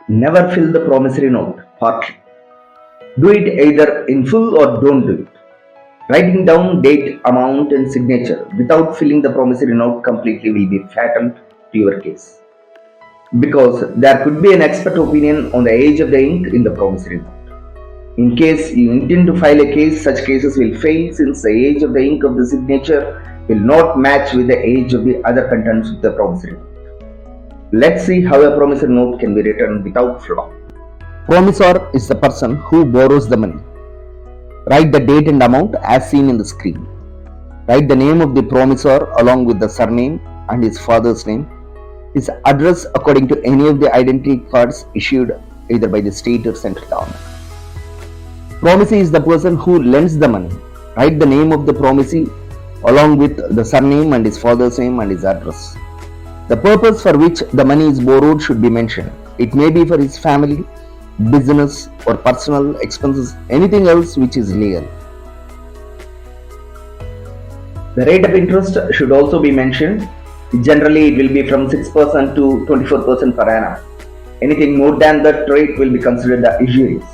Never fill the promissory note partly. Do it either in full or don't do it. Writing down date, amount, and signature without filling the promissory note completely will be fatal to your case. Because there could be an expert opinion on the age of the ink in the promissory note. In case you intend to file a case, such cases will fail since the age of the ink of the signature will not match with the age of the other contents of the promissory note. Let's see how a promissory note can be written without flaw. Promissor is the person who borrows the money. Write the date and amount as seen in the screen. Write the name of the promissor along with the surname and his father's name, his address according to any of the identity cards issued either by the state or central government. Promisee is the person who lends the money. Write the name of the promisee along with the surname and his father's name and his address. The purpose for which the money is borrowed should be mentioned. It may be for his family, business or personal expenses, anything else which is legal. The rate of interest should also be mentioned. Generally, it will be from 6% to 24% per annum. Anything more than that rate will be considered the usurious.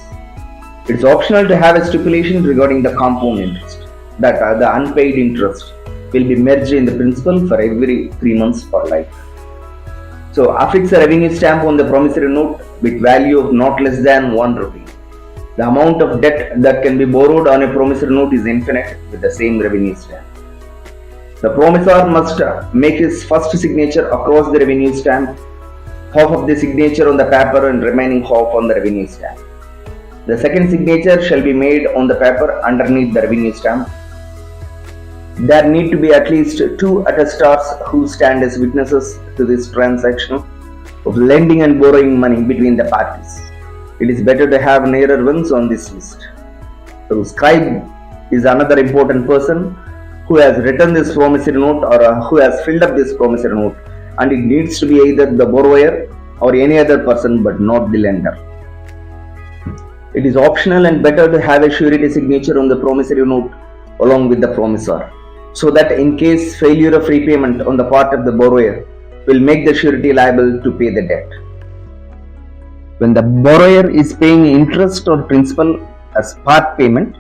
It is optional to have a stipulation regarding the compound interest, that the unpaid interest will be merged in the principal for every 3 months for life. So, affix a revenue stamp on the promissory note with value of not less than 1 rupee. The amount of debt that can be borrowed on a promissory note is infinite with the same revenue stamp. The promissor must make his first signature across the revenue stamp, half of the signature on the paper and remaining half on the revenue stamp. The second signature shall be made on the paper underneath the revenue stamp. There need to be at least 2 attestors who stand as witnesses to this transaction of lending and borrowing money between the parties. It is better to have nearer ones on this list. So, scribe is another important person who has written this promissory note or who has filled up this promissory note, and it needs to be either the borrower or any other person but not the lender. It is optional and better to have a surety signature on the promissory note along with the promissor, so that in case failure of repayment on the part of the borrower will make the surety liable to pay the debt. When the borrower is paying interest or principal as part payment,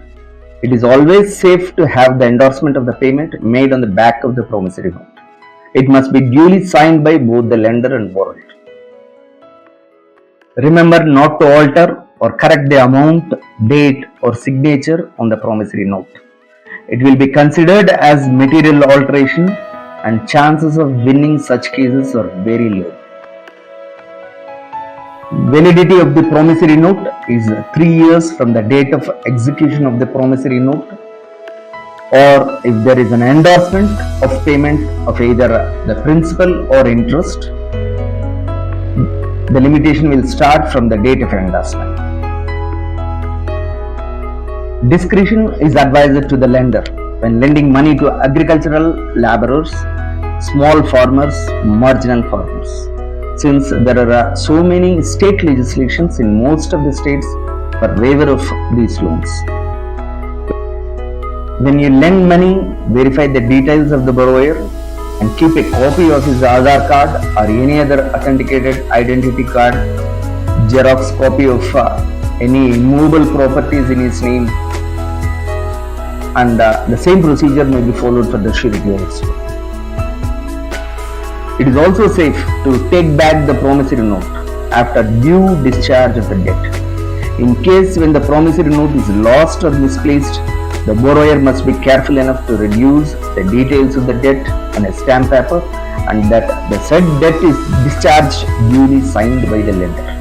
it is always safe to have the endorsement of the payment made on the back of the promissory note. It must be duly signed by both the lender and borrower. Remember not to alter or correct the amount, date or signature on the promissory note. It will be considered as material alteration and chances of winning such cases are very low. Validity of the promissory note is 3 years from the date of execution of the promissory note, or if there is an endorsement of payment of either the principal or interest, the limitation will start from the date of endorsement. Discretion is advised to the lender when lending money to agricultural laborers, small farmers, marginal farmers, since there are so many state legislations in most of the states for waiver of these loans. When you lend money, verify the details of the borrower and keep a copy of his Aadhaar card or any other authenticated identity card, Xerox copy of any immovable properties in his name, and the same procedure may be followed for the surety also. It is also safe to take back the promissory note after due discharge of the debt. In case when the promissory note is lost or misplaced, the borrower must be careful enough to reduce the details of the debt on a stamp paper and that the said debt is discharged duly signed by the lender.